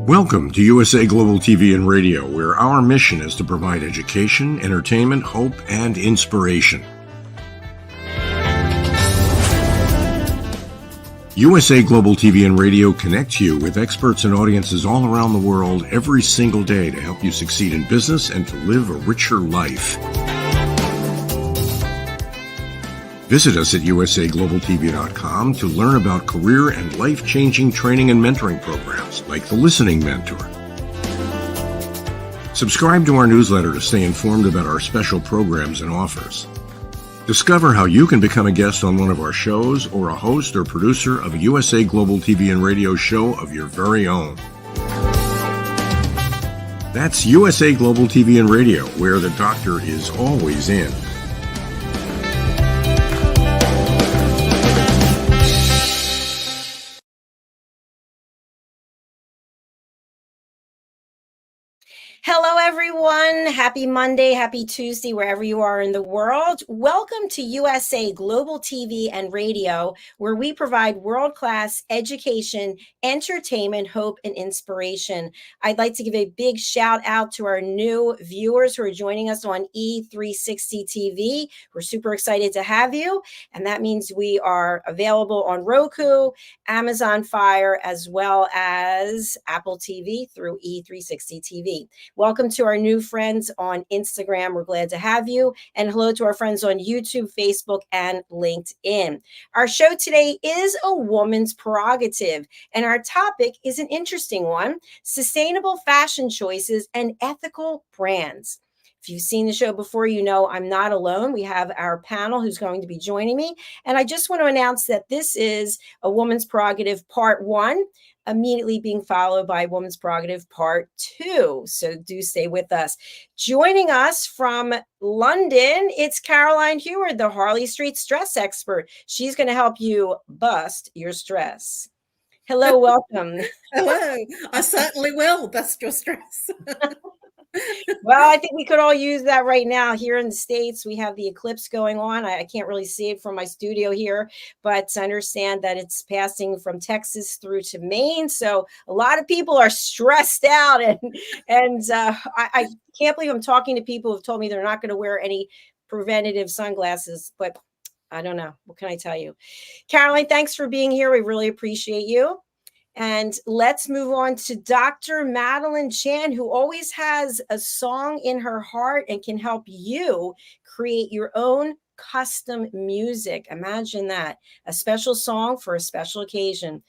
Welcome to USA Global TV and Radio, where our mission is to provide education, entertainment, hope, and inspiration. USA Global TV and Radio connects you with experts and audiences all around the world every single day to help you succeed in business and to live a richer life. Visit us at usaglobaltv.com to learn about career and life-changing training and mentoring programs like the Listening Mentor. Subscribe to our newsletter to stay informed about our special programs and offers. Discover how you can become a guest on one of our shows or a host or producer of a USA Global TV and Radio show of your very own. That's USA Global TV and Radio, where the doctor is always in. Hello, everyone. Happy Monday, happy Tuesday, wherever you are in the world. Welcome to USA Global TV and Radio, where we provide world-class education, entertainment, hope, and inspiration. I'd like to give a big shout out to our new viewers who are joining us on E360 TV. We're super excited to have you. And that means we are available on Roku, Amazon Fire, as well as Apple TV through E360 TV. Welcome to our new friends on Instagram. We're glad to have you. And hello to our friends on YouTube, Facebook, and LinkedIn. Our show today is a woman's prerogative, and our topic is an interesting one: sustainable fashion choices and ethical brands. If you've seen the show before, you know I'm not alone. We have our panel who's going to be joining me. And I just want to announce that this is a Woman's Prerogative Part 1, immediately being followed by Woman's Prerogative Part 2. So do stay with us. Joining us from London, it's Caroline Heward, the Harley Street stress expert. She's going to help you bust your stress. Hello, welcome. Hello. I certainly will bust your stress. Well, I think we could all use that right now. Here in the States, we have the eclipse going on. I can't really see it from my studio here, but I understand that it's passing from Texas through to Maine. So a lot of people are stressed out. And I can't believe I'm talking to people who've told me they're not going to wear any preventative sunglasses, but I don't know. What can I tell you? Caroline, thanks for being here. We really appreciate you. And let's move on to Dr. Madalene Chan, who always has a song in her heart and can help you create your own custom music. Imagine that, a special song for a special occasion.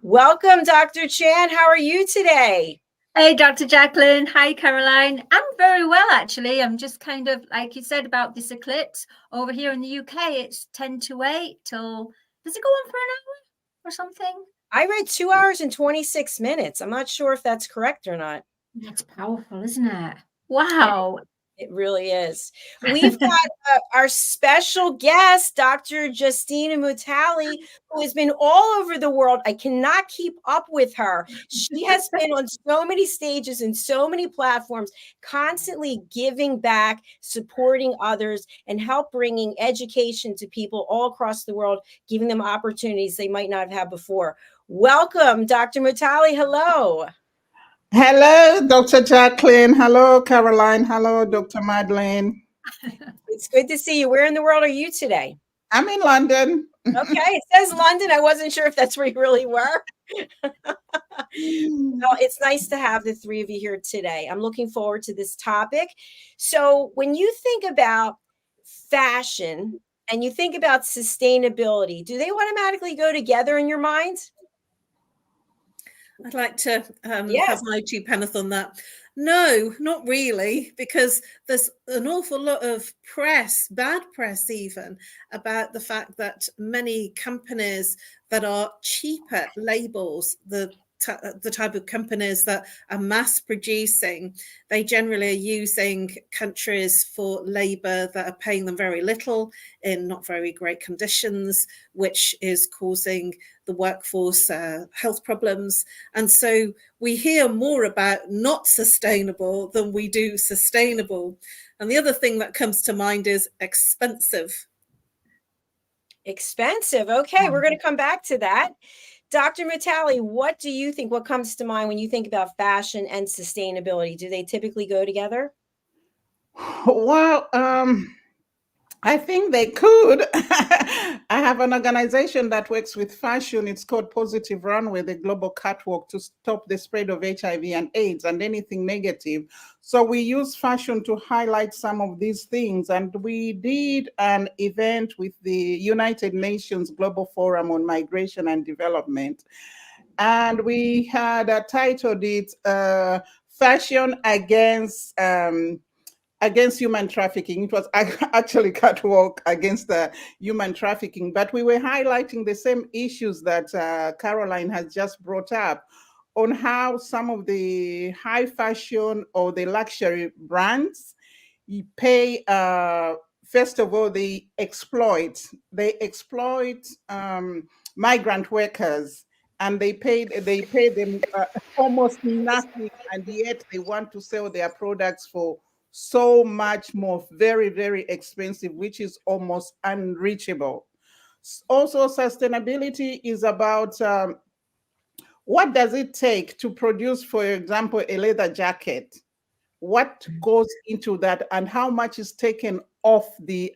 Welcome, Dr. Chan. How are you today? Hey, Dr. Jacalyn. Hi, Caroline. I'm very well, actually. I'm just kind of, like you said about this eclipse, over here in the UK, it's 10 to 8 till, does it go on for an hour or something? I read 2 hours and 26 minutes. I'm not sure if that's correct or not. That's powerful, isn't it? Wow. It really is. We've got our special guest, Dr. Justina MUTALE, who has been all over the world. I cannot keep up with her. She has been on so many stages and so many platforms, constantly giving back, supporting others, and help bringing education to people all across the world, giving them opportunities they might not have had before. Welcome, Dr. MUTALE. Hello. Hello, Dr. JACALYN. Hello, Caroline. Hello, Dr. Madeleine. It's good to see you. Where in the world are you today? I'm in London. Okay, it says London. I wasn't sure if that's where you really were. Well, it's nice to have the three of you here today. I'm looking forward to this topic. So when you think about fashion and you think about sustainability, do they automatically go together in your mind? I'd like to Yes. have my 2 pence on that. No, not really, because there's an awful lot of press, bad press even, about the fact that many companies that are cheaper labels, the type of companies that are mass producing, they generally are using countries for labor that are paying them very little in not very great conditions, which is causing the workforce health problems. And so we hear more about not sustainable than we do sustainable. And the other thing that comes to mind is expensive. Expensive. Okay, we're going to come back to that. Dr. MUTALE, what do you think? What comes to mind when you think about fashion and sustainability? Do they typically go together? Well, I think they could. I have an organization that works with fashion. It's called Positive Runway, the global catwalk to stop the spread of HIV and AIDS and anything negative. So we use fashion to highlight some of these things. And we did an event with the United Nations Global Forum on Migration and Development. And we had titled it Fashion Against human trafficking. It was actually catwalk against the human trafficking, but we were highlighting the same issues that Caroline has just brought up on how some of the high fashion or the luxury brands pay, first of all, they exploit migrant workers, and they pay them almost nothing, and yet they want to sell their products for so much more, very, very expensive, which is almost unreachable. Also, sustainability is about what does it take to produce, for example, a leather jacket? What goes into that, and how much is taken off the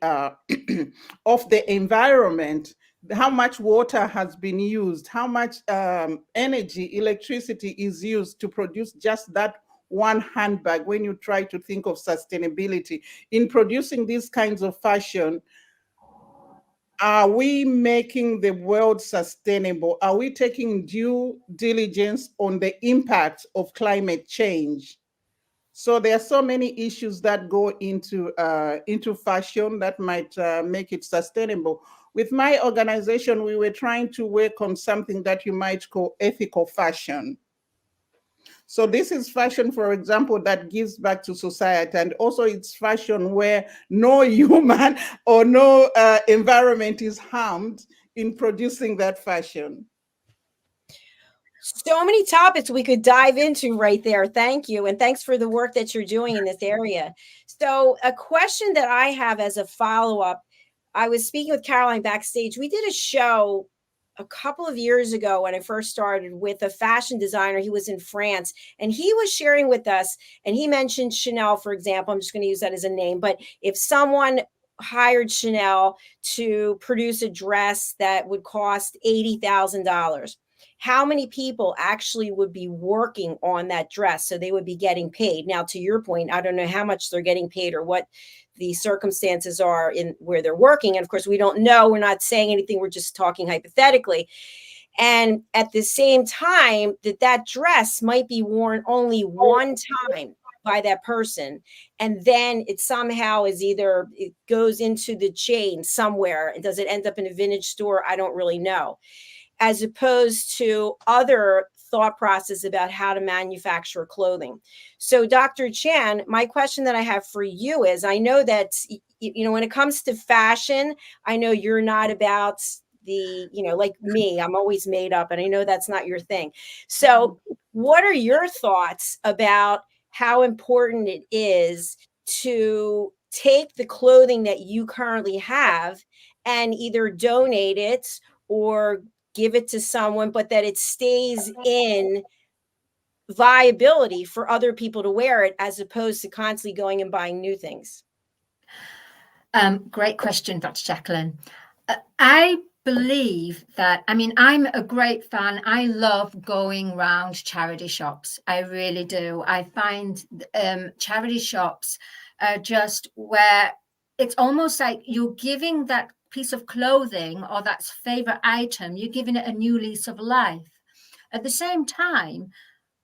of the environment? How much water has been used? How much energy, electricity is used to produce just that one handbag? When you try to think of sustainability in producing these kinds of fashion, are we making the world sustainable? Are we taking due diligence on the impact of climate change? So there are so many issues that go into fashion that might make it sustainable. With my organization, we were trying to work on something that you might call ethical fashion. So this is fashion, for example, that gives back to society, and also it's fashion where no human or no environment is harmed in producing that fashion. So many topics we could dive into right there. Thank you. And thanks for the work that you're doing in this area. So a question that I have as a follow-up, I was speaking with Caroline backstage. We did a show a couple of years ago when I first started with a fashion designer. He was in France, and he was sharing with us, and he mentioned Chanel, for example. I'm just going to use that as a name. But if someone hired Chanel to produce a dress that would cost $80,000, how many people actually would be working on that dress? So they would be getting paid. Now, to your point, I don't know how much they're getting paid or what the circumstances are in where they're working. And of course, we don't know. We're not saying anything. We're just talking hypothetically. And at the same time, that dress might be worn only one time by that person. And then it somehow is either it goes into the chain somewhere. And does it end up in a vintage store? I don't really know. As opposed to other thought process about how to manufacture clothing. So Dr. Chan, my question that I have for you is, I know that, you know, when it comes to fashion, I know you're not about the, you know, like me, I'm always made up, and I know that's not your thing. So what are your thoughts about how important it is to take the clothing that you currently have and either donate it or give it to someone, but that it stays in viability for other people to wear it, as opposed to constantly going and buying new things? Great question, Dr. Jacalyn. I believe that, I mean, I'm a great fan. I love going around charity shops. I really do. I find charity shops are just where it's almost like you're giving that piece of clothing or that favorite item, you're giving it a new lease of life. At the same time,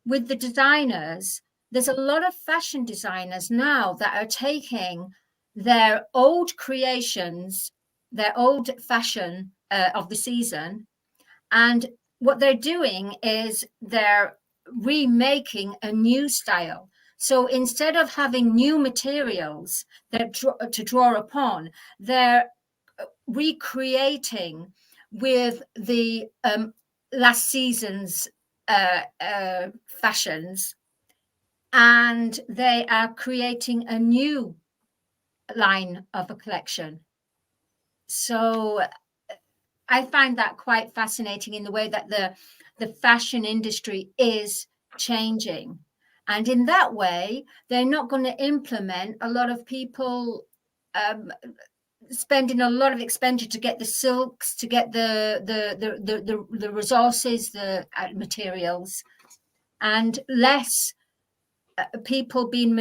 with the designers, there's a lot of fashion designers now that are taking their old creations, their old fashion of the season, and what they're doing is they're remaking a new style. So instead of having new materials to draw upon, they're recreating with the last season's fashions, and they are creating a new line of a collection. So I find that quite fascinating in the way that the fashion industry is changing. And in that way, they're not going to implement a lot of people spending a lot of expenditure to get the silks, to get the resources, the materials, and less people being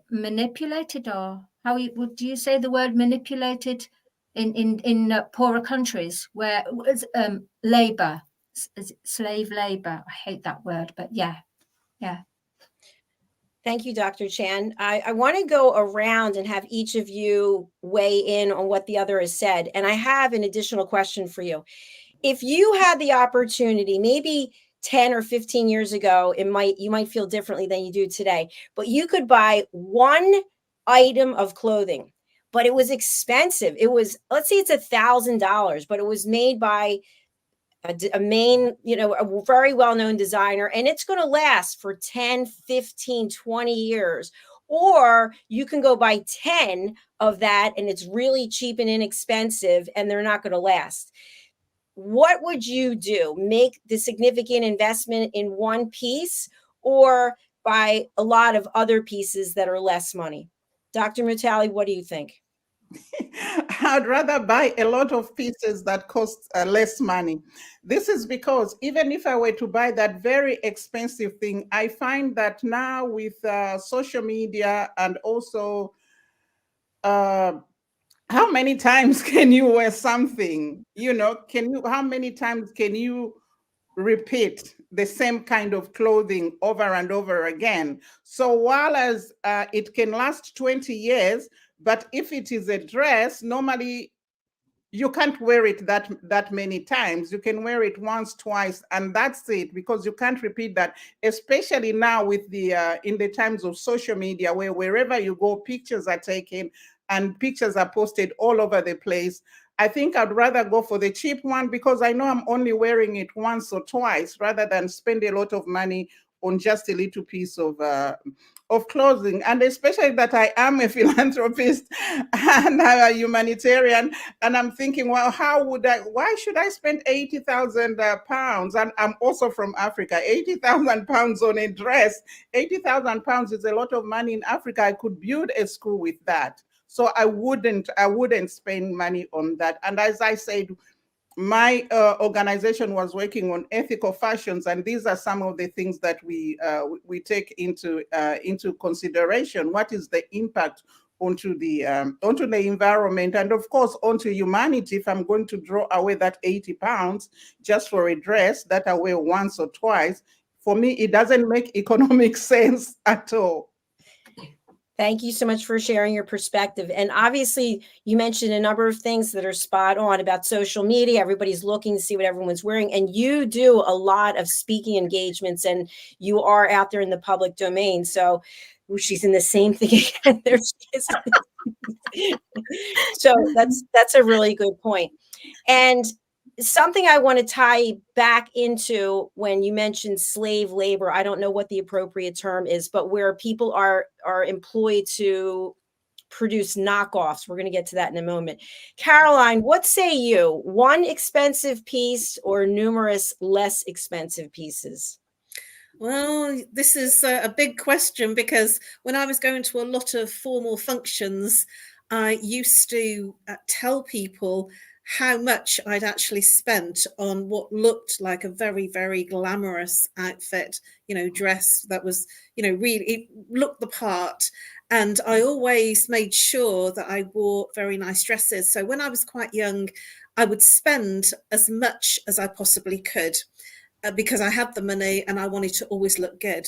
manipulated, or how would you say the word manipulated in poorer countries where labor, slave labor. I hate that word, but yeah. Thank you, Dr. Chan. I want to go around and have each of you weigh in on what the other has said. And I have an additional question for you. If you had the opportunity, maybe 10 or 15 years ago, you might feel differently than you do today, but you could buy one item of clothing, but it was expensive. It was, let's say it's $1,000, but it was made by a main, you know, a very well-known designer, and it's going to last for 10, 15, 20 years. Or you can go buy 10 of that and it's really cheap and inexpensive and they're not going to last. What would you do? Make the significant investment in one piece, or buy a lot of other pieces that are less money? Dr. Mutale, what do you think? I'd rather buy a lot of pieces that cost less money. This is because even if I were to buy that very expensive thing, I find that now with social media and also how many times can you wear something? You know, how many times can you repeat the same kind of clothing over and over again? So while as it can last 20 years, but if it is a dress, normally you can't wear it that many times. You can wear it once, twice, and that's it, because you can't repeat that, especially now with the in the times of social media, where wherever you go, pictures are taken and pictures are posted all over the place. I think I'd rather go for the cheap one, because I know I'm only wearing it once or twice, rather than spend a lot of money on just a little piece of clothing. And especially that I am a philanthropist and a humanitarian, and I'm thinking, well, why should I spend 80,000 pounds? And I'm also from Africa. 80,000 pounds on a dress, 80,000 pounds is a lot of money in Africa. I could build a school with that. So I wouldn't spend money on that. And as I said, my organization was working on ethical fashions, and these are some of the things that we take into consideration. What is the impact onto the environment, and of course onto humanity? If I'm going to draw away that 80 pounds just for a dress that I wear once or twice, for me it doesn't make economic sense at all. Thank you so much for sharing your perspective. And obviously, you mentioned a number of things that are spot on about social media. Everybody's looking to see what everyone's wearing. And you do a lot of speaking engagements, and you are out there in the public domain. So she's in the same thing again. There she is. So that's a really good point. And something I want to tie back into when you mentioned slave labor, I don't know what the appropriate term is, but where people are employed to produce knockoffs. We're going to get to that in a moment. Caroline, what say you? One expensive piece or numerous less expensive pieces? Well, this is a big question, because when I was going to a lot of formal functions, I used to tell people how much I'd actually spent on what looked like a very, very glamorous outfit, dress that was, really, it looked the part. And I always made sure that I wore very nice dresses. So when I was quite young, I would spend as much as I possibly could, because I had the money and I wanted to always look good.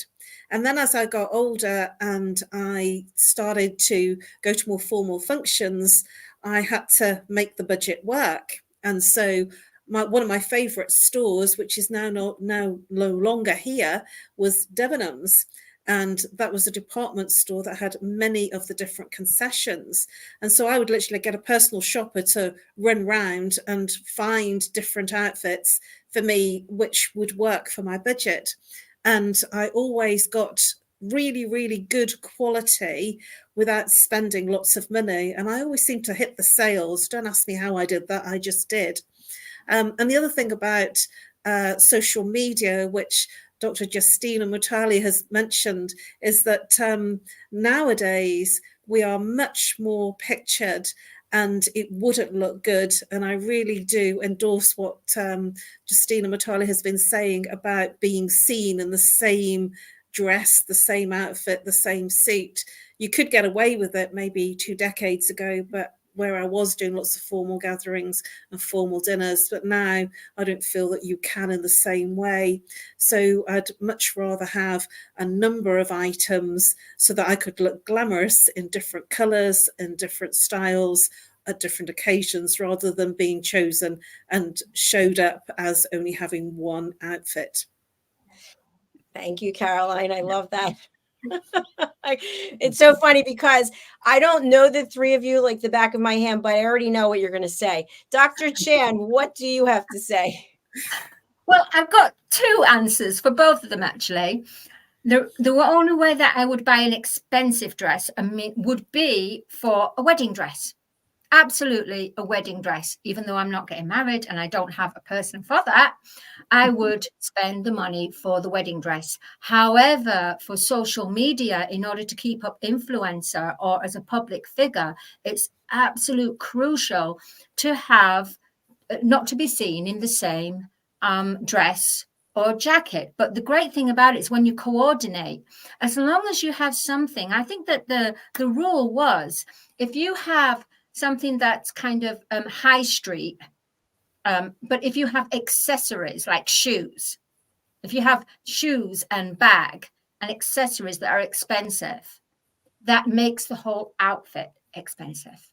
And then as I got older and I started to go to more formal functions, I had to make the budget work. And so one of my favorite stores, which is now no longer here, was Debenhams. And that was a department store that had many of the different concessions. And so I would literally get a personal shopper to run round and find different outfits for me, which would work for my budget. And I always got really, really good quality without spending lots of money. And I always seemed to hit the sales. Don't ask me how I did that. I just did. And the other thing about social media, which Dr. Justina MUTALE has mentioned, is that nowadays we are much more pictured and it wouldn't look good. And I really do endorse what Justina MUTALE has been saying about being seen in the same dress, the same outfit, the same suit. You could get away with it maybe 2 decades ago, but where I was doing lots of formal gatherings and formal dinners, but now I don't feel that you can in the same way. So I'd much rather have a number of items so that I could look glamorous in different colors and different styles at different occasions, rather than being chosen and showed up as only having one outfit. Thank you, Caroline. I love that. It's so funny because I don't know the three of you like the back of my hand, but I already know what you're going to say. Dr. Chan, what do you have to say? Well, I've got 2 answers for both of them, actually. The only way that I would buy an expensive dress, would be for a wedding dress. Absolutely a wedding dress. Even though I'm not getting married and I don't have a person for that, I would spend the money for the wedding dress. However, for social media, in order to keep up influencer or as a public figure, it's absolute crucial to have, not to be seen in the same dress or jacket. But the great thing about it is when you coordinate, as long as you have something, I think that the rule was, if you have something that's kind of high street, but if you have accessories like shoes, if you have shoes and bag and accessories that are expensive, that makes the whole outfit expensive.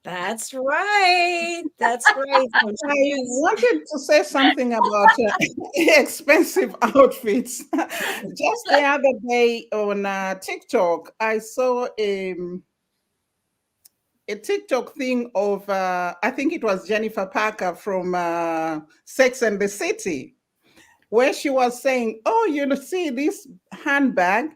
That's right. That's right. I wanted to say something about expensive outfits. Just the other day on TikTok, I saw a TikTok thing of, I think it was Jennifer Parker from Sex and the City, where she was saying, oh, you see, this handbag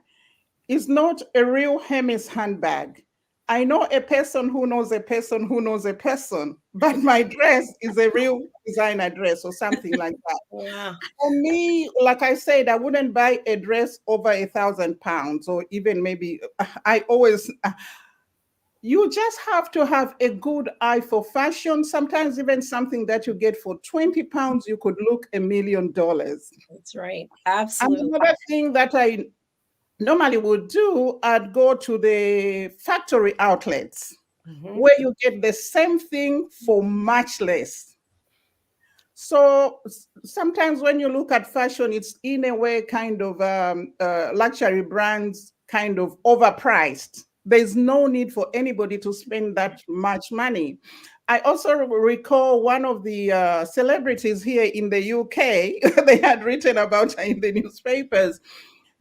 is not a real Hermes handbag. I know a person who knows a person who knows a person, but my dress is a real designer dress or something like that. Yeah. For me, like I said, I wouldn't buy a dress over £1,000 or even maybe, I always, you just have to have a good eye for fashion. Sometimes even something that you get for £20, you could look $1 million. That's right. Absolutely. And another thing that I normally would do, I'd go to the factory outlets where you get the same thing for much less. So sometimes when you look at fashion, it's in a way kind of luxury brands kind of overpriced. There's no need for anybody to spend that much money. I also recall one of the celebrities here in the UK, they had written about her in the newspapers.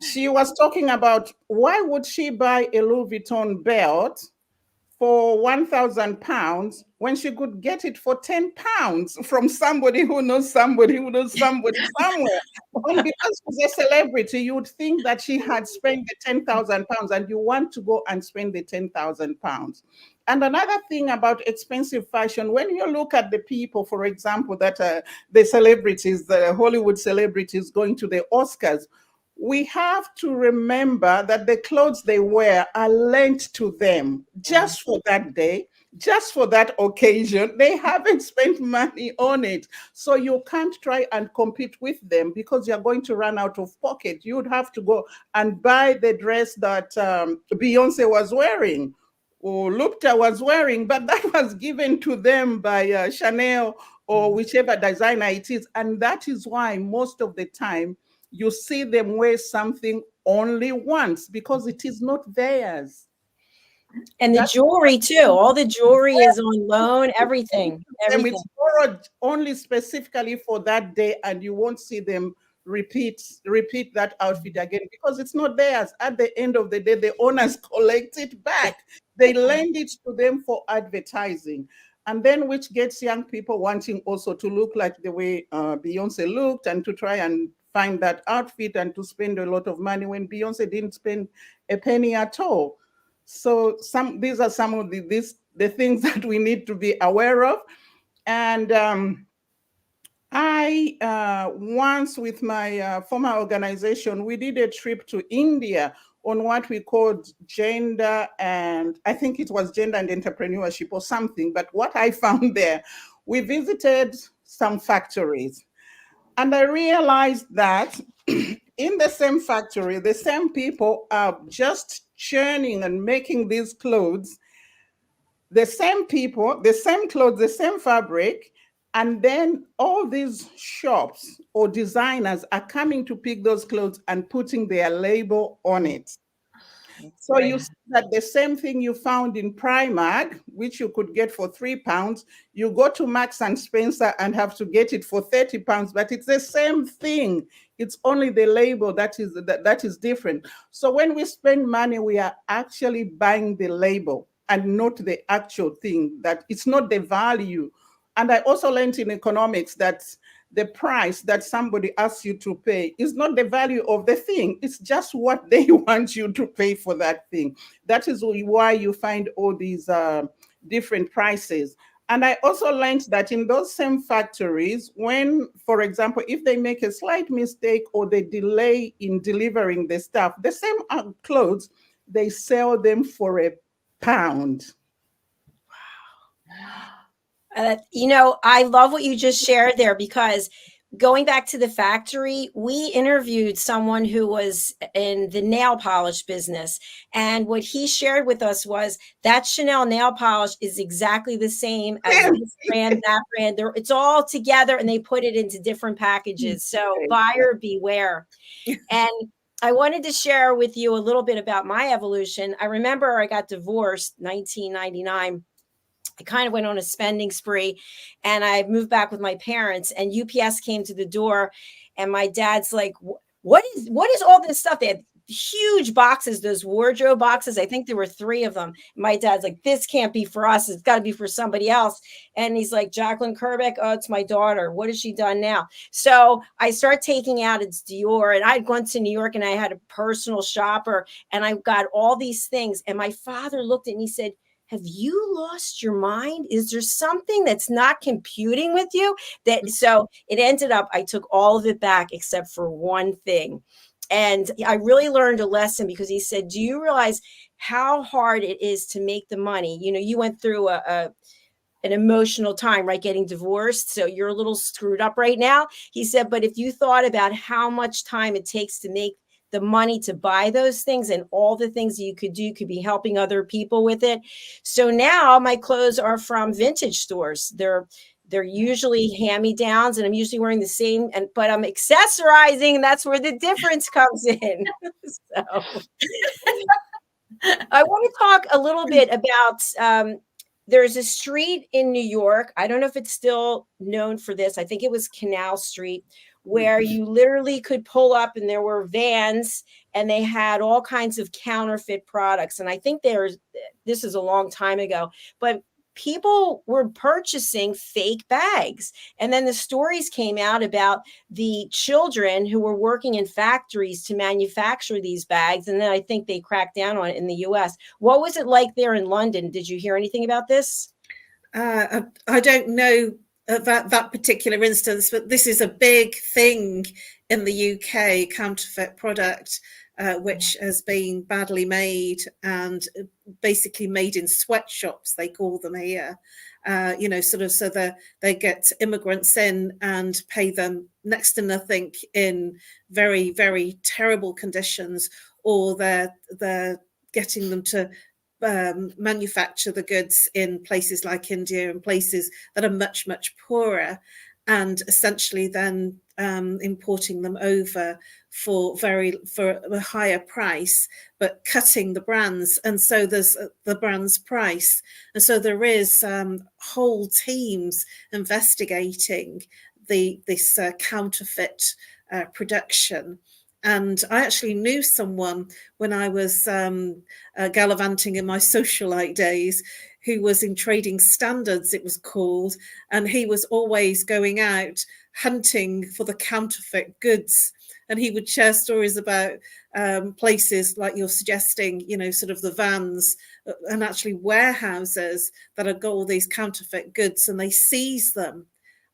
She was talking about why would she buy a Louis Vuitton belt for £1,000 when she could get it for £10 from somebody who knows somebody who knows somebody somewhere. And because she's a celebrity, you would think that she had spent the £10,000 and you want to go and spend the £10,000. And another thing about expensive fashion, when you look at the people, for example, that the celebrities, the Hollywood celebrities going to the Oscars, we have to remember that the clothes they wear are lent to them just for that day, just for that occasion. They haven't spent money on it. So you can't try and compete with them because you're going to run out of pocket. You'd have to go and buy the dress that Beyonce was wearing or Lupta was wearing, but that was given to them by Chanel or whichever designer it is. And that is why most of the time, you see them wear something only once because it is not theirs. And the jewelry too. All the jewelry is on loan, everything. It's borrowed only specifically for that day, and you won't see them repeat that outfit again because it's not theirs. At the end of the day, the owners collect it back. They lend it to them for advertising. And then which gets young people wanting also to look like the way Beyonce looked and to try and find that outfit and to spend a lot of money when Beyonce didn't spend a penny at all. So these are some of the things that we need to be aware of. And I once with my former organization, we did a trip to India on what we called gender and I think it was gender and entrepreneurship or something. But what I found there, we visited some factories. And I realized that in the same factory, the same people are just churning and making these clothes, the same people, the same clothes, the same fabric, and then all these shops or designers are coming to pick those clothes and putting their label on it. So you see that the same thing you found in Primark, which you could get for £3, you go to Marks and Spencer and have to get it for £30, but it's the same thing. It's only the label that is different. So when we spend money, we are actually buying the label and not the actual thing. That it's not the value. And I also learned in economics that the price that somebody asks you to pay is not the value of the thing. It's just what they want you to pay for that thing. That is why you find all these different prices. And I also learned that in those same factories, when, for example, if they make a slight mistake or they delay in delivering the stuff, the same clothes, they sell them for £1. I love what you just shared there because going back to the factory, we interviewed someone who was in the nail polish business. And what he shared with us was that Chanel nail polish is exactly the same as this brand, that brand. It's all together and they put it into different packages. So buyer beware. And I wanted to share with you a little bit about my evolution. I remember I got divorced 1999. I kind of went on a spending spree and I moved back with my parents and UPS came to the door and my dad's like, what is all this stuff? They had huge boxes, those wardrobe boxes. I think there were 3 of them. My dad's like, this can't be for us. It's got to be for somebody else. And he's like, JACALYN KERBECK, oh, it's my daughter. What has she done now? So I start taking out it's Dior. And I'd gone to New York and I had a personal shopper and I got all these things. And my father looked at me and he said, have you lost your mind? Is there something that's not computing with you? So it ended up, I took all of it back except for one thing. And I really learned a lesson because he said, do you realize how hard it is to make the money? You went through an emotional time, right? Getting divorced. So you're a little screwed up right now. He said, but if you thought about how much time it takes to make the money to buy those things and all the things that you could do, you could be helping other people with it. So now my clothes are from vintage stores. They're They're usually hand-me-downs, and I'm usually wearing the same, but I'm accessorizing, and that's where the difference comes in. So I want to talk a little bit about there's a street in New York. I don't know if it's still known for this. I think it was Canal Street, where you literally could pull up and there were vans and they had all kinds of counterfeit products. And I think this is a long time ago, but people were purchasing fake bags. And then the stories came out about the children who were working in factories to manufacture these bags. And then I think they cracked down on it in the US. What was it like there in London? Did you hear anything about this? I don't know that particular instance, but this is a big thing in the UK, counterfeit product, which has been badly made and basically made in sweatshops, they call them here. Sort of so that they get immigrants in and pay them next to nothing in very, very terrible conditions, or they're getting them to manufacture the goods in places like India and places that are much, much poorer, and essentially then importing them over for a higher price, but cutting the brands. And so there's the brand's price. And so there is whole teams investigating this counterfeit production. And I actually knew someone when I was gallivanting in my socialite days who was in Trading Standards, it was called, and he was always going out hunting for the counterfeit goods. And he would share stories about places like you're suggesting, sort of the vans and actually warehouses that have got all these counterfeit goods, and they seize them.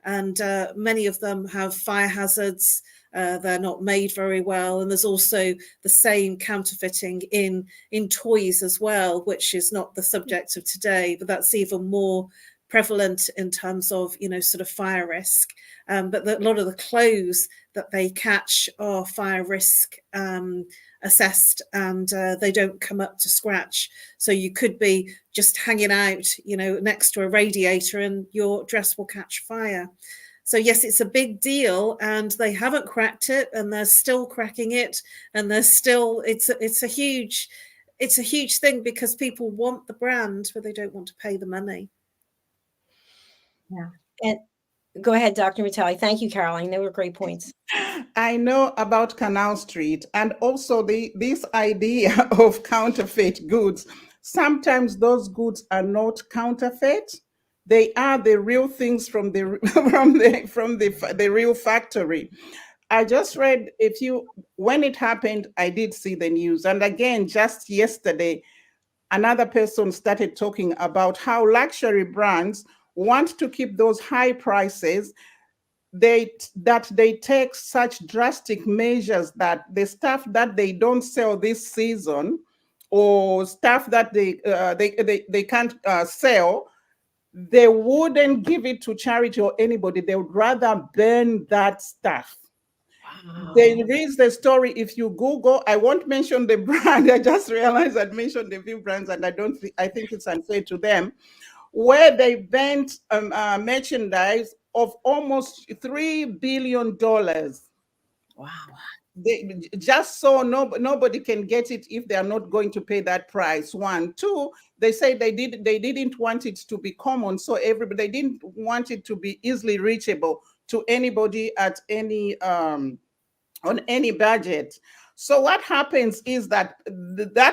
And many of them have fire hazards. They're not made very well. And there's also the same counterfeiting in toys as well, which is not the subject of today, but that's even more prevalent in terms of, sort of fire risk. But a lot of the clothes that they catch are fire risk assessed, and they don't come up to scratch. So you could be just hanging out, next to a radiator and your dress will catch fire. So yes, it's a big deal, and they haven't cracked it, and they're still cracking it, and it's a huge thing because people want the brand, but they don't want to pay the money. Yeah. And go ahead, Dr. Mutale. Thank you, Caroline. They were great points. I know about Canal Street, and also this idea of counterfeit goods. Sometimes those goods are not counterfeit. They are the real things from the real factory. I just read when it happened, I did see the news. And again, just yesterday, another person started talking about how luxury brands want to keep those high prices. They take such drastic measures that the stuff that they don't sell this season, or stuff that they can't sell, they wouldn't give it to charity or anybody. They would rather burn that stuff. Wow. There is the story, if you Google, I won't mention the brand. I just realized I'd mentioned a few brands, and I think it's unfair to them, where they burned merchandise of almost $3 billion. Wow. Just so nobody can get it if they are not going to pay that price. One, two, they say they didn't want it to be common, so they didn't want it to be easily reachable to anybody at any on any budget. So what happens is that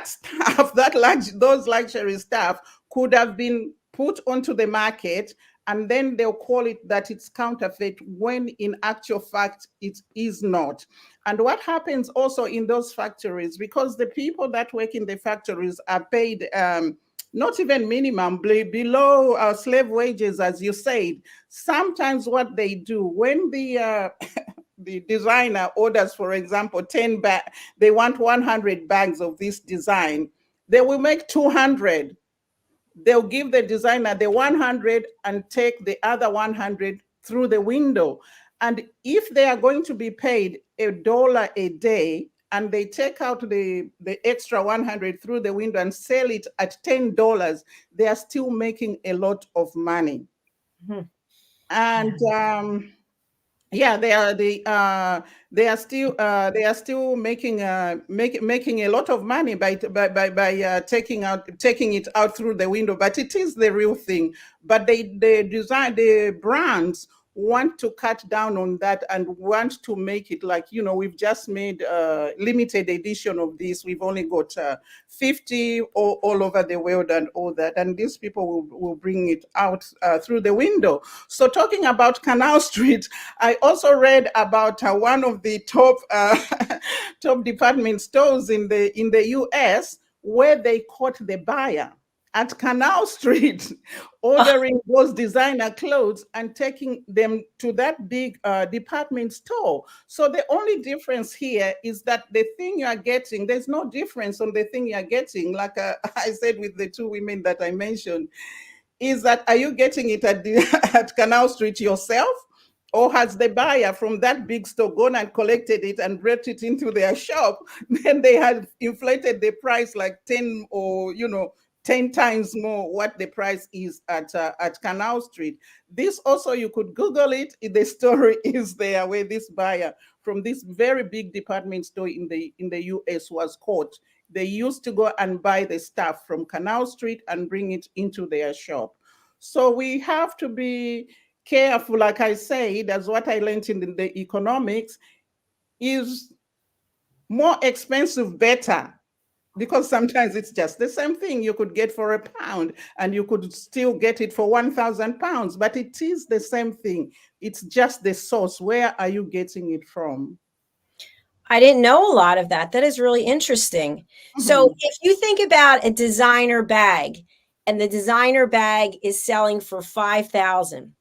stuff, those luxury stuff could have been put onto the market, and then they'll call it that it's counterfeit, when in actual fact it is not. And what happens also in those factories, because the people that work in the factories are paid not even minimum, below slave wages, as you said. Sometimes what they do, when the designer orders, for example, 10 bags, they want 100 bags of this design, they will make 200. They'll give the designer the 100 and take the other 100 through the window. And if they are going to be paid $1 a day, and they take out the extra 100 through the window and sell it at $10, they are still making a lot of money. Mm-hmm. And yeah, they are still making a lot of money by taking it out through the window. But it is the real thing. But the brands want to cut down on that and want to make it like, we've just made a limited edition of this. We've only got 50 all over the world and all that. And these people will bring it out through the window. So talking about Canal Street, I also read about one of the top top department stores in the US where they caught the buyer at Canal Street, ordering those designer clothes and taking them to that big department store. So the only difference here is that the thing you are getting, there's no difference on the thing you are getting. Like I said with the two women that I mentioned, is that, are you getting it at Canal Street yourself? Or has the buyer from that big store gone and collected it and brought it into their shop? Then they had inflated the price like 10 or 10 times more what the price is at Canal Street. This also, you could Google it. The story is there where this buyer from this very big department store in the US was caught. They used to go and buy the stuff from Canal Street and bring it into their shop. So we have to be careful. Like I said, that's what I learned in the economics, is more expensive better, because sometimes it's just the same thing you could get for £1 and you could still get it for £1,000, but it is the same thing. It's just the source. Where are you getting it from? I didn't know a lot of that. That is really interesting. So if you think about a designer bag, and the designer bag is selling for $5,000,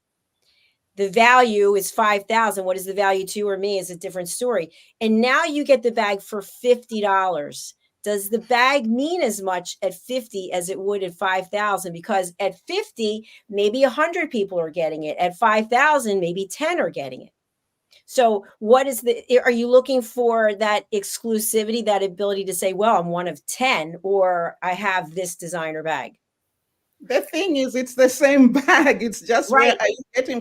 the value is $5,000. What is the value to you or me is a different story. And now you get the bag for $50. Does the bag mean as much at 50 as it would at 5,000? Because at 50, maybe 100 people are getting it. At 5,000, maybe 10 are getting it. So are you looking for that exclusivity, that ability to say, well, I'm one of 10, or I have this designer bag? The thing is, it's the same bag. It's just Right. Where are you getting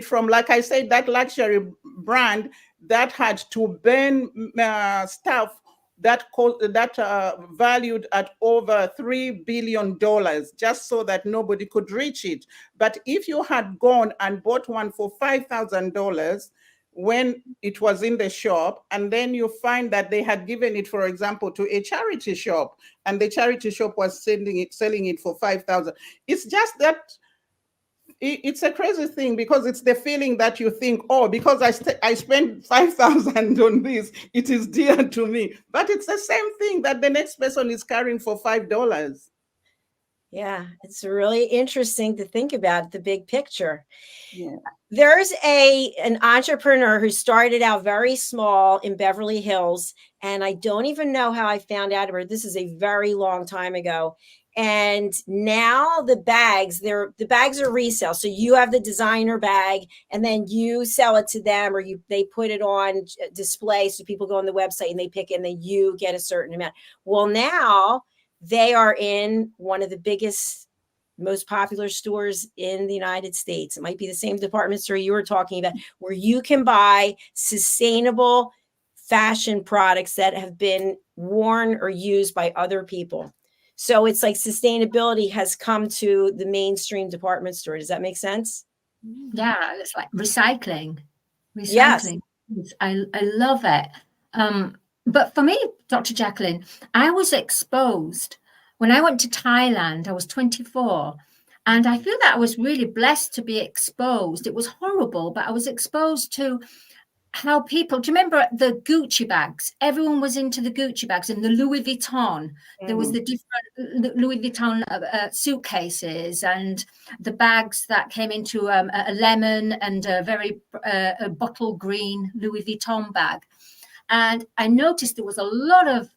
from? Like I said, that luxury brand that had to burn stuff that valued at over $3 billion just so that nobody could reach it. But if you had gone and bought one for $5,000 when it was in the shop, and then you find that they had given it, for example, to a charity shop, and the charity shop was selling it for $5,000. It's just that it's a crazy thing, because it's the feeling that you think, oh, because I spent $5,000 on this, it is dear to me. But it's the same thing that the next person is carrying for $5. Yeah, it's really interesting to think about the big picture. Yeah. There's an entrepreneur who started out very small in Beverly Hills, and I don't even know how I found out about it. This is a very long time ago. And now the bags are resale. So you have the designer bag, and then you sell it to them, or they put it on display. So people go on the website and they pick it, and then you get a certain amount. Well, now they are in one of the biggest, most popular stores in the United States. It might be the same department store you were talking about, where you can buy sustainable fashion products that have been worn or used by other people. So it's like sustainability has come to the mainstream department store. Does that make sense? Yeah, it's like recycling. Yes. I love it. But for me, Dr. Jacalyn, I was exposed when I went to Thailand. I was 24, and I feel that I was really blessed to be exposed. It was horrible, but I was exposed to how people, do you remember the Gucci bags? Everyone was into the Gucci bags and the Louis Vuitton. There was the different Louis Vuitton suitcases, and the bags that came into a lemon and a very bottle green Louis Vuitton bag. And I noticed there was a lot of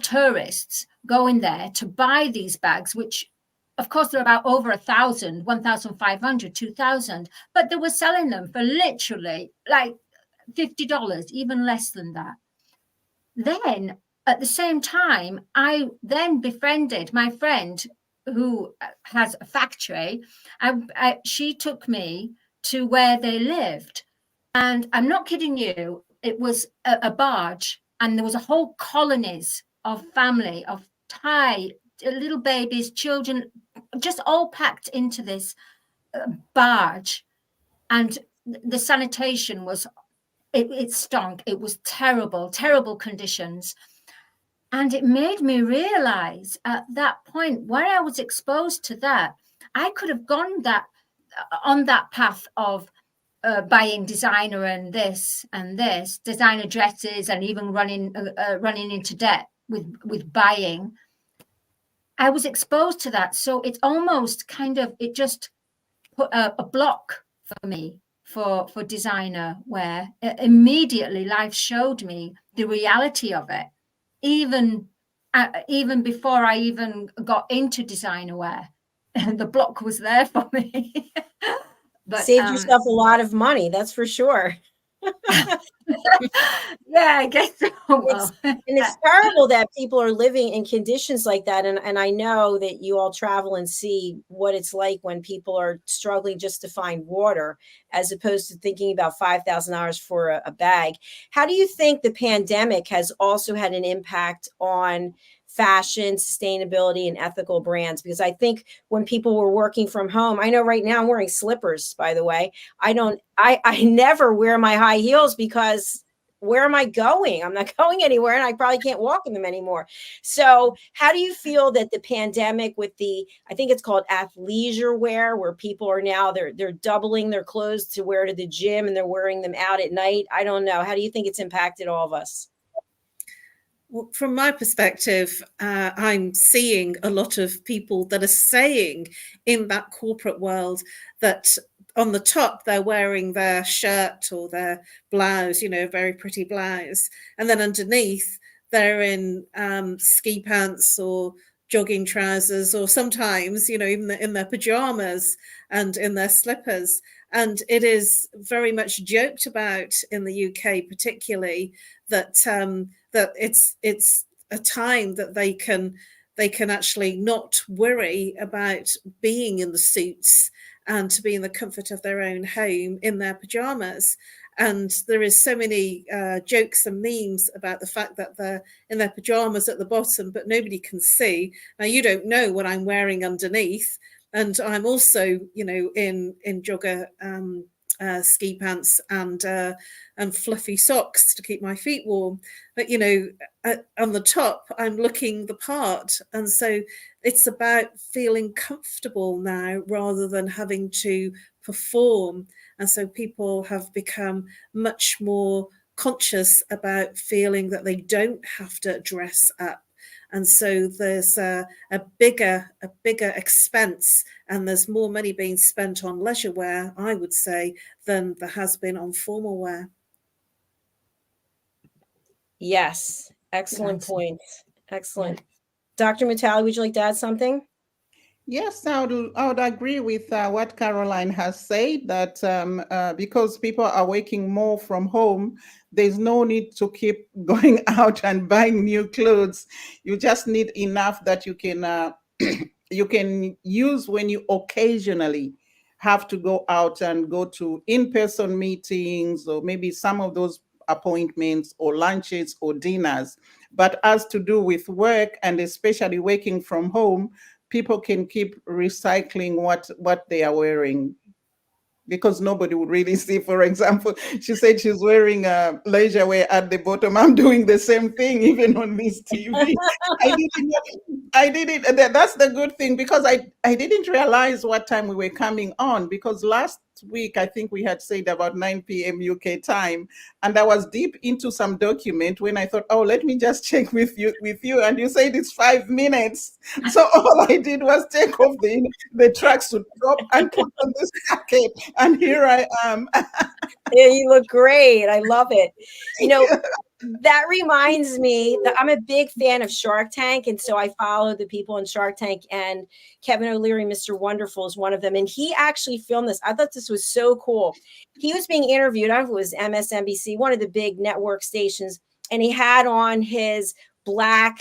tourists going there to buy these bags, which of course they're about over 1,000, 1,500, 2,000, but they were selling them for literally like $50, even less than that. Then at the same time, I then befriended my friend who has a factory, she took me to where they lived. And I'm not kidding you, it was a barge, and there was a whole colonies of family, of Thai, little babies, children, just all packed into this barge. And the sanitation was, it stunk. It was terrible, terrible conditions. And it made me realize at that point, when I was exposed to that, I could have gone on that path of buying designer and this designer dresses, and even running into debt with buying. I was exposed to that, so it's almost kind of, it just put a block for me for designer wear. Immediately, life showed me the reality of it, even before I even got into designer wear. The block was there for me. But saved yourself a lot of money, that's for sure. Yeah, I guess so. Well, and it's terrible that people are living in conditions like that. And I know that you all travel and see what it's like when people are struggling just to find water, as opposed to thinking about $5,000 for a bag. How do you think the pandemic has also had an impact on fashion, sustainability, and ethical brands? Because I think when people were working from home, I know right now I'm wearing slippers, by the way. I never wear my high heels, because where am I going? I'm not going anywhere, and I probably can't walk in them anymore. So how do you feel that the pandemic, with I think it's called athleisure wear, where people are now, they're doubling their clothes to wear to the gym, and they're wearing them out at night? I don't know. How do you think it's impacted all of us? Well, from my perspective, I'm seeing a lot of people that are saying in that corporate world that on the top, they're wearing their shirt or their blouse, very pretty blouse. And then underneath, they're in ski pants or jogging trousers, or sometimes, even in their pajamas and in their slippers. And it is very much joked about in the UK, particularly, that that it's a time that they can actually not worry about being in the suits and to be in the comfort of their own home in their pajamas. And there is so many jokes and memes about the fact that they're in their pajamas at the bottom, but nobody can see. Now, you don't know what I'm wearing underneath. And I'm also, in jogger ski pants and fluffy socks to keep my feet warm. But, on the top, I'm looking the part. And so it's about feeling comfortable now rather than having to perform. And so people have become much more conscious about feeling that they don't have to dress up. And so there's a bigger expense, and there's more money being spent on leisure wear, I would say, than there has been on formal wear. Yes, excellent point. Excellent. Dr. Mutale, would you like to add something? Yes, I would agree with what Caroline has said, that because people are working more from home, there's no need to keep going out and buying new clothes. You just need enough that you can you can use when you occasionally have to go out and go to in-person meetings, or maybe some of those appointments or lunches or dinners. But as to do with work, and especially working from home, people can keep recycling what they are wearing, because nobody would really see. For example, she said she's wearing a leisure wear at the bottom. I'm doing the same thing, even on this TV. I didn't. That's the good thing, because I didn't realize what time we were coming on, because last week I think we had said about 9 p.m. UK time, and I was deep into some document when I thought, oh, let me just check with you, and you said it's 5 minutes. So all I did was take off the tracksuit top and put on this jacket, and here I am. Yeah, you look great. I love it. That reminds me that I'm a big fan of Shark Tank. And so I follow the people in Shark Tank, and Kevin O'Leary, Mr. Wonderful, is one of them. And he actually filmed this. I thought this was so cool. He was being interviewed. I don't know if it was MSNBC, one of the big network stations. And he had on his black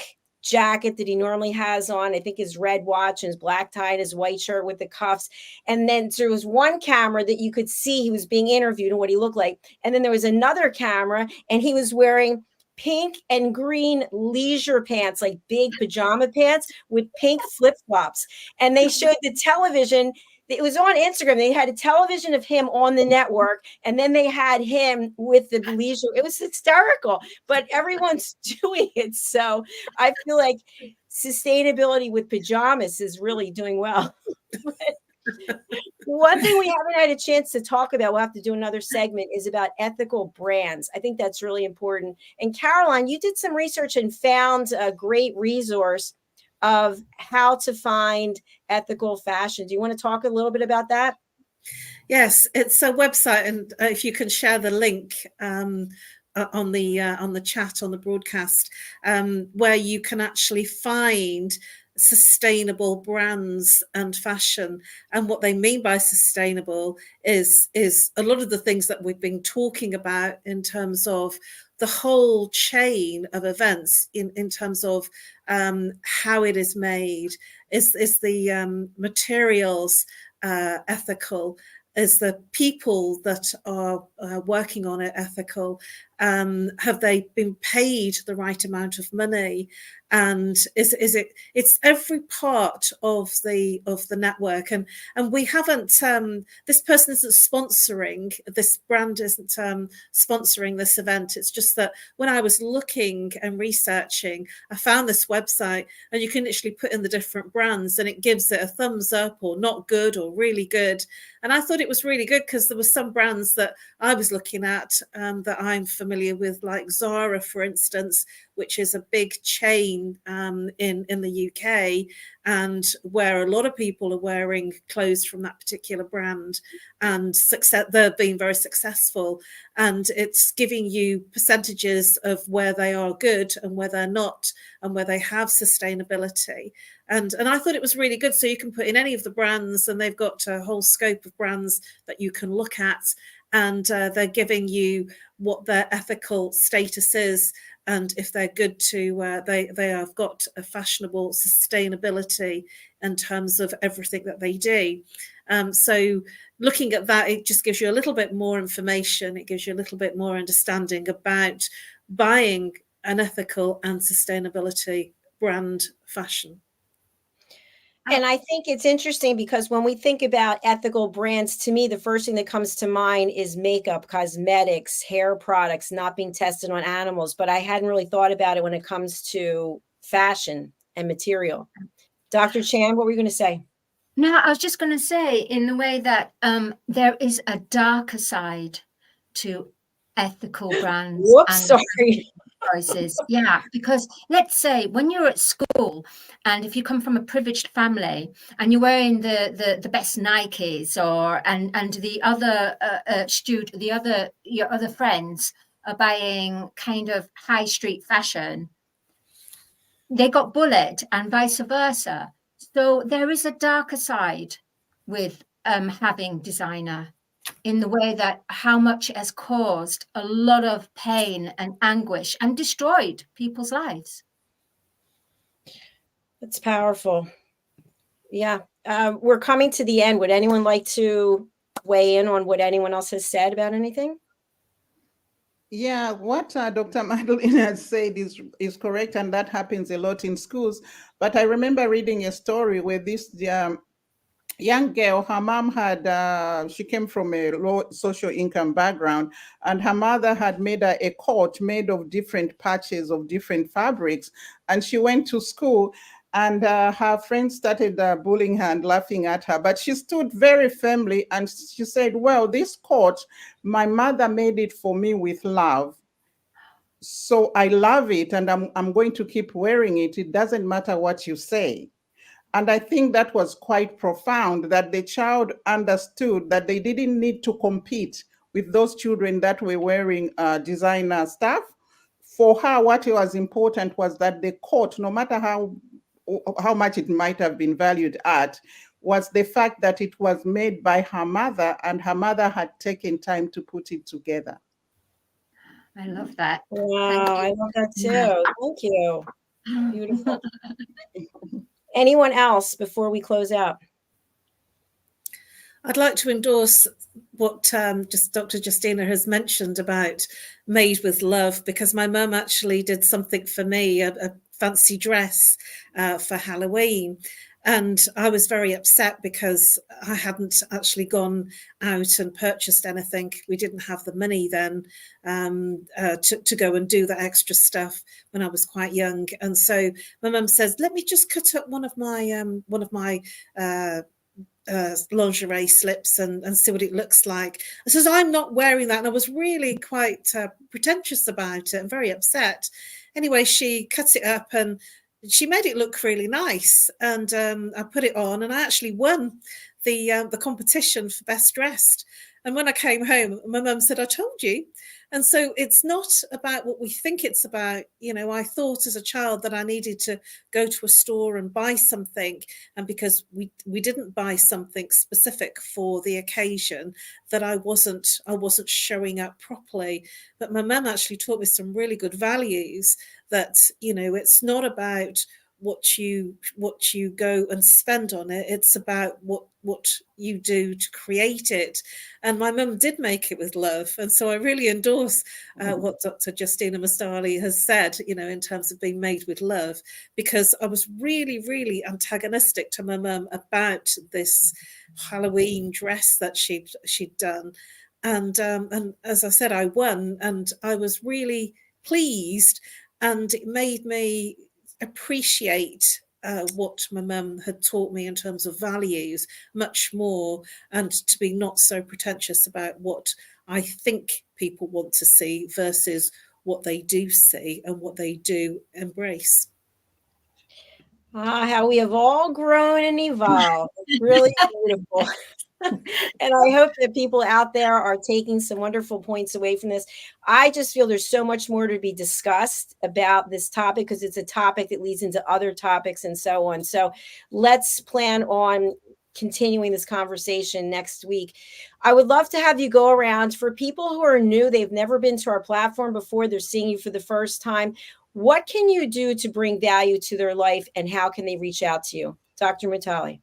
jacket that he normally has on. I think his red watch and his black tie and his white shirt with the cuffs. And then there was one camera that you could see he was being interviewed and what he looked like. And then there was another camera and he was wearing pink and green leisure pants, like big pajama pants with pink flip-flops. And they showed the television. It was on Instagram. They had a television of him on the network, and then they had him with the leisure. It was hysterical, but everyone's doing it. So I feel like sustainability with pajamas is really doing well. One thing we haven't had a chance to talk about, we'll have to do another segment, is about ethical brands. I think that's really important. And Caroline, you did some research and found a great resource of how to find ethical fashion. Do you want to talk a little bit about that? Yes, it's a website, and if you can share the link on the chat on the broadcast, where you can actually find sustainable brands and fashion. And what they mean by sustainable is a lot of the things that we've been talking about in terms of the whole chain of events, in terms of how it is made. Is the materials ethical? Is the people that are working on it ethical? Have they been paid the right amount of money? And it's every part of the network, and we haven't, this person isn't sponsoring, this brand isn't sponsoring this event. It's just that when I was looking and researching, I found this website, and you can literally put in the different brands and it gives it a thumbs up or not good or really good. And I thought it was really good because there were some brands that I was looking at that I'm familiar with, like Zara, for instance, which is a big chain in the UK, and where a lot of people are wearing clothes from that particular brand, and they're being very successful. And it's giving you percentages of where they are good and where they're not, and where they have sustainability. And I thought it was really good. So you can put in any of the brands, and they've got a whole scope of brands that you can look at, and they're giving you what their ethical status is, and if they're good to, they have got a fashionable sustainability in terms of everything that they do. So looking at that, it just gives you a little bit more information. It gives you a little bit more understanding about buying an ethical and sustainability brand fashion. And I think it's interesting because when we think about ethical brands, to me, the first thing that comes to mind is makeup, cosmetics, hair products not being tested on animals. But I hadn't really thought about it when it comes to fashion and material. Dr. Chan, what were you going to say? No, I was just going to say, in the way that there is a darker side to ethical brands. Whoops, sorry. Choices. Yeah, because let's say when you're at school, and if you come from a privileged family and you're wearing the best Nikes, and the other your other friends are buying kind of high street fashion, they got bullied, and vice versa. So there is a darker side with having designer, in the way that how much it has caused a lot of pain and anguish and destroyed people's lives. That's powerful. Yeah. We're coming to the end. Would anyone like to weigh in on what anyone else has said about anything? Yeah, what Dr. Madalene has said is correct, and that happens a lot in schools. But I remember reading a story where this young girl, her mom had, she came from a low social income background, and her mother had made her a coat made of different patches of different fabrics. And she went to school, and her friends started bullying her and laughing at her. But she stood very firmly, and she said, well, this coat, my mother made it for me with love. So I love it, and I'm going to keep wearing it. It doesn't matter what you say. And I think that was quite profound, that the child understood that they didn't need to compete with those children that were wearing designer stuff. For her, what was important was that the coat, no matter how much it might have been valued at, was the fact that it was made by her mother, and her mother had taken time to put it together. I love that. Wow, I love that too. Thank you. Beautiful. Anyone else before we close out? I'd like to endorse what just Dr. Justina has mentioned about Made with Love, because my mum actually did something for me, a fancy dress for Halloween. And I was very upset because I hadn't actually gone out and purchased anything. We didn't have the money then to go and do that extra stuff when I was quite young. And so my mum says, let me just cut up one of my lingerie slips and see what it looks like. I says, I'm not wearing that. And I was really quite pretentious about it and very upset. Anyway, she cut it up and she made it look really nice. And I put it on and I actually won the competition for best dressed. And when I came home, my mum said, I told you. And so it's not about what we think it's about. You know, I thought as a child that I needed to go to a store and buy something. And because we didn't buy something specific for the occasion, that I wasn't showing up properly. But my mum actually taught me some really good values that, you know, it's not about what you go and spend on it. It's about what you do to create it. And my mum did make it with love. And so I really endorse what Dr. Justina Mustali has said, you know, in terms of being made with love, because I was really, really antagonistic to my mum about this Halloween dress that she'd done. And as I said, I won and I was really pleased, and it made me appreciate what my mum had taught me in terms of values much more, and to be not so pretentious about what I think people want to see versus what they do see and what they do embrace. How we have all grown and evolved. It's really beautiful. And I hope that people out there are taking some wonderful points away from this. I just feel there's so much more to be discussed about this topic, because it's a topic that leads into other topics and so on. So let's plan on continuing this conversation next week. I would love to have you go around for people who are new. They've never been to our platform before. They're seeing you for the first time. What can you do to bring value to their life, and how can they reach out to you? Dr. Mutale.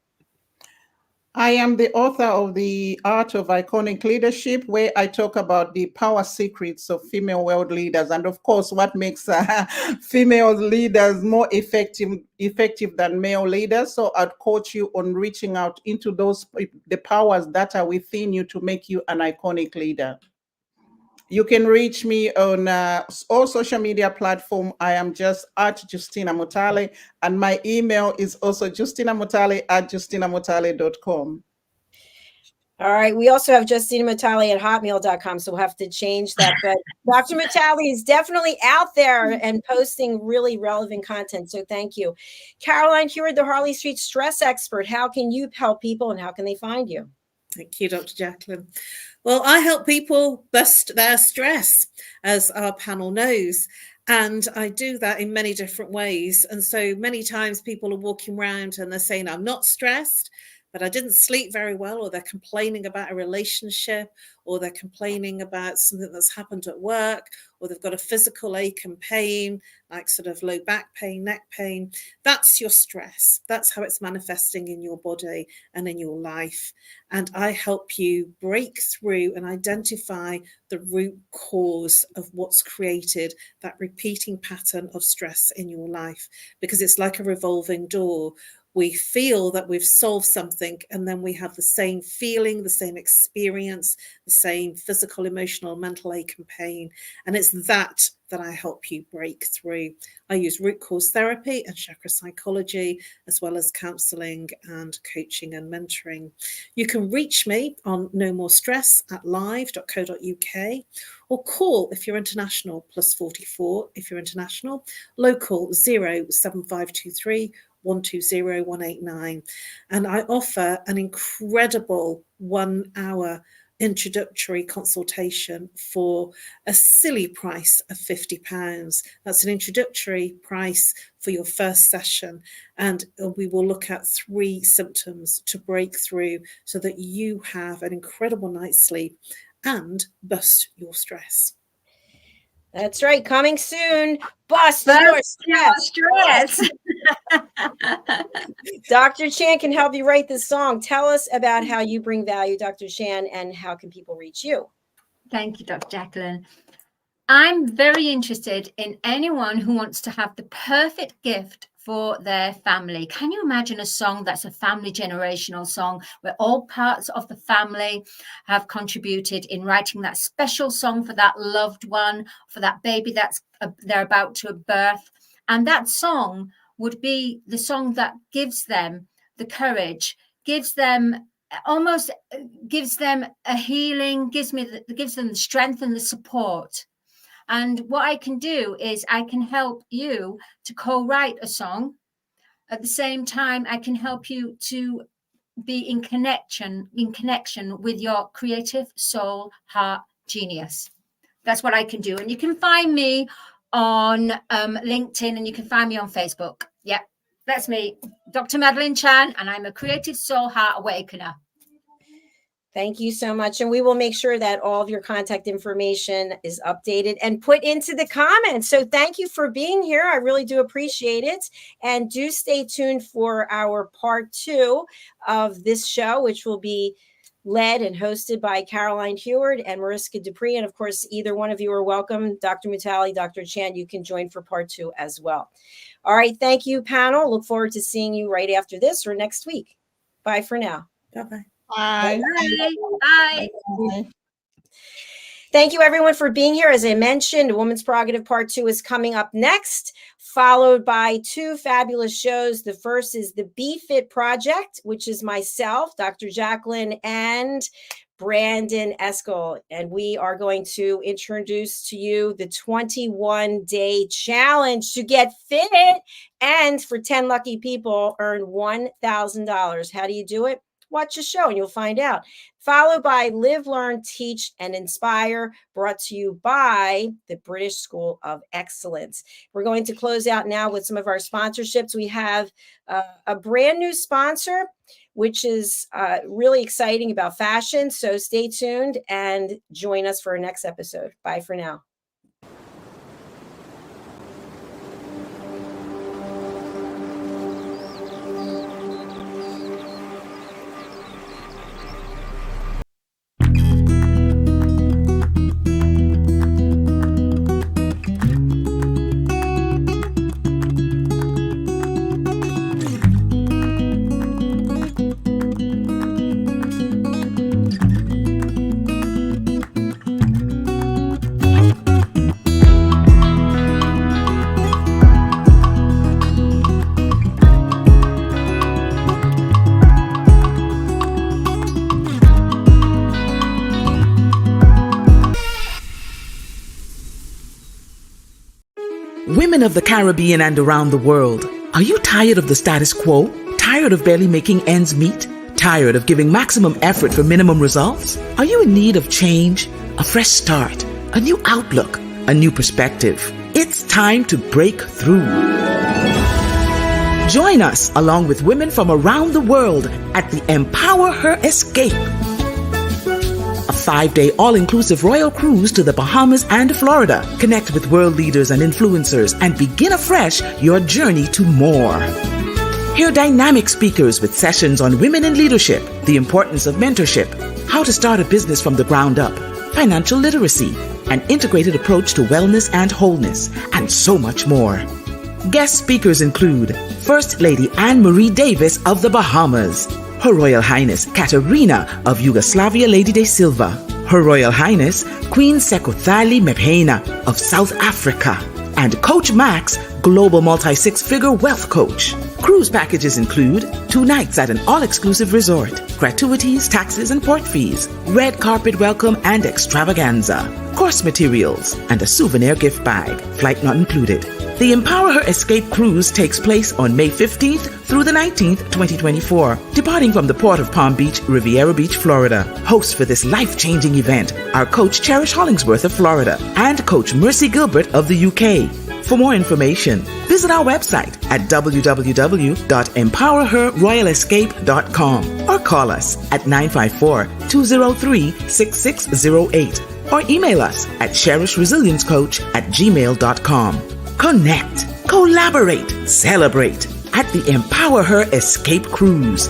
I am the author of The Art of Iconic Leadership, where I talk about the power secrets of female world leaders, and of course, what makes female leaders more effective than male leaders. So I'd coach you on reaching out into the powers that are within you to make you an iconic leader. You can reach me on all social media platforms. I am just at Justina Mutale, and my email is also justinamutale@justinamutale.com. All right. We also have Justina Mutale at hotmail.com, so we'll have to change that. But Dr. Mutale is definitely out there and posting really relevant content. So thank you. Caroline HEWARD, the Harley Street stress expert. How can you help people and how can they find you? Thank you, Dr. JACALYN. Well, I help people bust their stress, as our panel knows. And I do that in many different ways. And so many times people are walking around and they're saying, I'm not stressed, but I didn't sleep very well, or they're complaining about a relationship, or they're complaining about something that's happened at work, or they've got a physical ache and pain, like sort of low back pain, neck pain. That's your stress. That's how it's manifesting in your body and in your life. And I help you break through and identify the root cause of what's created that repeating pattern of stress in your life, because it's like a revolving door. We feel that we've solved something, and then we have the same feeling, the same experience, the same physical, emotional, mental ache and pain. And it's that I help you break through. I use root cause therapy and chakra psychology, as well as counseling and coaching and mentoring. You can reach me on nomorestress@live.co.uk, or call if you're international, +44 if you're international, local 07523 120 189. And I offer an incredible 1 hour introductory consultation for a silly price of £50. That's an introductory price for your first session. And we will look at 3 symptoms to break through so that you have an incredible night's sleep and bust your stress. That's right. Coming soon. Bust your stress. Dr. Chan can help you write this song. Tell us about how you bring value, Dr. Chan, and how can people reach you? Thank you, Dr. JACALYN. I'm very interested in anyone who wants to have the perfect gift for their family. Can you imagine a song that's a family generational song where all parts of the family have contributed in writing that special song for that loved one, for that baby that's they're about to birth? And that song would be the song that gives them the courage, gives them a healing, gives them the strength and the support. And what I can do is I can help you to co-write a song. At the same time, I can help you to be in connection with your creative soul, heart, genius. That's what I can do. And you can find me on LinkedIn, and you can find me on Facebook. Yeah, that's me, Dr. Madalene Chan, and I'm a creative soul heart awakener. Thank you so much. And we will make sure that all of your contact information is updated and put into the comments. So thank you for being here. I really do appreciate it. And do stay tuned for our part 2 of this show, which will be led and hosted by Caroline HEWARD and Mariska Dupree. And of course, either one of you are welcome. Dr. Mutale, Dr. Chan, you can join for part 2 as well. All right. Thank you, panel. Look forward to seeing you right after this or next week. Bye for now. Bye-bye. Bye. Bye. Bye. Thank you, everyone, for being here. As I mentioned, Woman's Prerogative Part 2 is coming up next, followed by 2 fabulous shows. The first is the Be Fit Project, which is myself, Dr. JACALYN, and Brandon Eskel. And we are going to introduce to you the 21-day challenge to get fit. And for 10 lucky people, earn $1,000. How do you do it? Watch the show and you'll find out. Followed by Live, Learn, Teach, and Inspire, brought to you by the British School of Excellence. We're going to close out now with some of our sponsorships. We have a brand new sponsor, which is really exciting about fashion. So stay tuned and join us for our next episode. Bye for now. Women of the Caribbean and around the world, are you tired of the status quo? Tired of barely making ends meet? Tired of giving maximum effort for minimum results? Are you in need of change, a fresh start, a new outlook, a new perspective? It's time to break through. Join us along with women from around the world at the Empower Her Escape, a 5-day all-inclusive royal cruise to the Bahamas and Florida. Connect with world leaders and influencers and begin afresh your journey to more. Hear dynamic speakers with sessions on women in leadership, the importance of mentorship, how to start a business from the ground up, financial literacy, an integrated approach to wellness and wholeness, and so much more. Guest speakers include First Lady Anne-Marie Davis of the Bahamas, Her Royal Highness Katerina of Yugoslavia Lady de Silva, Her Royal Highness Queen Sekothali Mephena of South Africa, and Coach Max, Global Multi-Six-Figure Wealth Coach. Cruise packages include 2 nights at an all-exclusive resort, gratuities, taxes, and port fees, red carpet welcome and extravaganza, course materials, and a souvenir gift bag, flight not included. The Empower Her Escape cruise takes place on May 15th through the 19th, 2024, departing from the port of Palm Beach, Riviera Beach, Florida. Hosts for this life-changing event are Coach Cherish Hollingsworth of Florida and Coach Mercy Gilbert of the UK. For more information, visit our website at www.empowerherroyalescape.com or call us at 954-203-6608. or email us at cherishresiliencecoach@gmail.com. Connect, collaborate, celebrate at the Empower Her Escape Cruise.